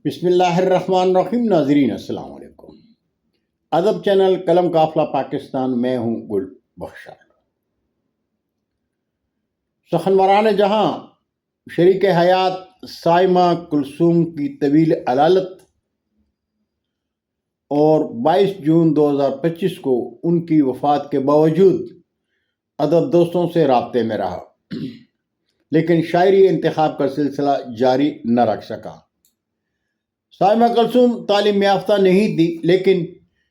بسم اللہ الرحمن الرحیم۔ ناظرین السلام علیکم۔ ادب چینل قلم قافلہ پاکستان، میں ہوں گل بخشا۔ سخنوران جہاں شریک حیات سائمہ کلثوم کی طویل علالت اور 22 جون 2025 کو ان کی وفات کے باوجود ادب دوستوں سے رابطے میں رہا، لیکن شاعری انتخاب کا سلسلہ جاری نہ رکھ سکا۔ سائمہ کلثوم تعلیم یافتہ نہیں تھی، لیکن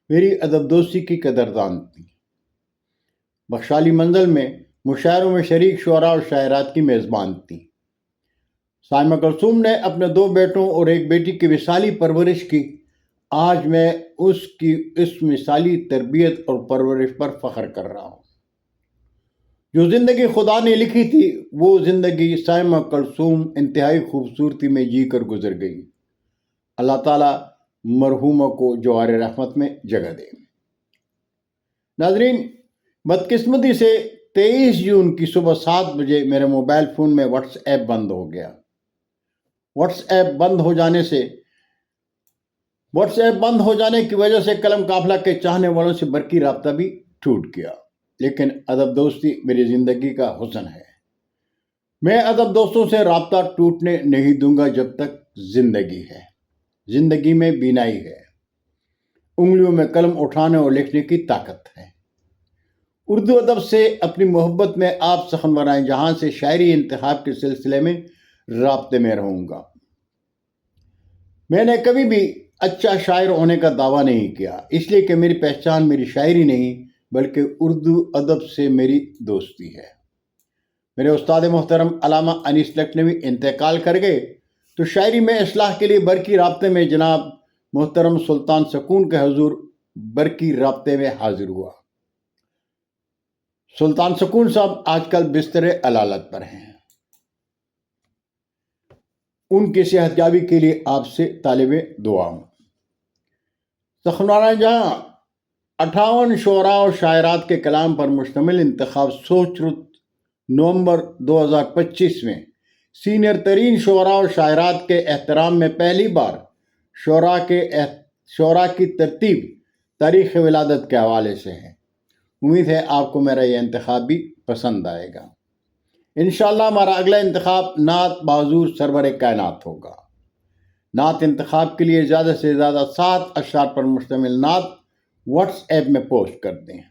میری ادب دوستی کی قدردان تھی۔ بخشالی منزل میں مشاعروں میں شریک شعراء اور شاعرات کی میزبان تھی۔ سائمہ کلثوم نے اپنے 2 بیٹوں اور 1 بیٹی کی مثالی پرورش کی۔ آج میں اس کی اس مثالی تربیت اور پرورش پر فخر کر رہا ہوں۔ جو زندگی خدا نے لکھی تھی، وہ زندگی سائمہ کلثوم انتہائی خوبصورتی میں جی کر گزر گئی۔ اللہ تعالیٰ مرحومہ کو جوار رحمت میں جگہ دے۔ ناظرین، بدقسمتی سے 23 جون کی صبح 7 بجے میرے موبائل فون میں واٹس ایپ بند ہو گیا۔ واٹس ایپ بند ہو جانے کی وجہ سے قلم قافلہ کے چاہنے والوں سے برقی رابطہ بھی ٹوٹ گیا، لیکن ادب دوستی میری زندگی کا حسن ہے۔ میں ادب دوستوں سے رابطہ ٹوٹنے نہیں دوں گا جب تک زندگی ہے۔ زندگی میں بینائی ہے، انگلیوں میں قلم اٹھانے اور لکھنے کی طاقت ہے۔ اردو ادب سے اپنی محبت میں آپ سخنوران جہاں سے شاعری انتخاب کے سلسلے میں رابطے میں رہوں گا۔ میں نے کبھی بھی اچھا شاعر ہونے کا دعویٰ نہیں کیا، اس لیے کہ میری پہچان میری شاعری نہیں بلکہ اردو ادب سے میری دوستی ہے۔ میرے استاد محترم علامہ انیس لکھنوی انتقال کر گئے تو شاعری میں اصلاح کے لیے برقی رابطے میں جناب محترم سلطان سکون کے حضور برقی رابطے میں حاضر ہوا۔ سلطان سکون صاحب آج کل بستر علالت پر ہیں۔ ان کی صحت یابی کے لیے آپ سے طالب دعا ہوں۔ سخنوران جہاں 58 شعراء اور شاعرات کے کلام پر مشتمل انتخاب سوچ رت نومبر 2025 میں سینئر ترین شعراء اور شاعرات کے احترام میں پہلی بار شعراء کی ترتیب تاریخ ولادت کے حوالے سے ہے۔ امید ہے آپ کو میرا یہ انتخاب بھی پسند آئے گا۔ انشاءاللہ ہمارا اگلا انتخاب نعت بحضور سرور کائنات ہوگا۔ نعت انتخاب کے لیے زیادہ سے زیادہ 7 اشعار پر مشتمل نعت واٹس ایپ میں پوسٹ کر دیں۔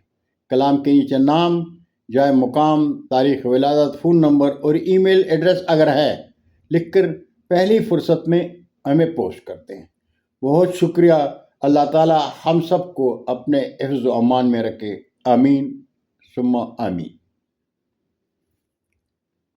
کلام کے نیچے نام، جائے مقام، تاریخ ولادت، فون نمبر اور ای میل ایڈریس اگر ہے لکھ کر پہلی فرصت میں ہمیں پوسٹ کرتے ہیں۔ بہت شکریہ۔ اللہ تعالیٰ ہم سب کو اپنے حفظ و امان میں رکھے۔ آمین ثم آمین۔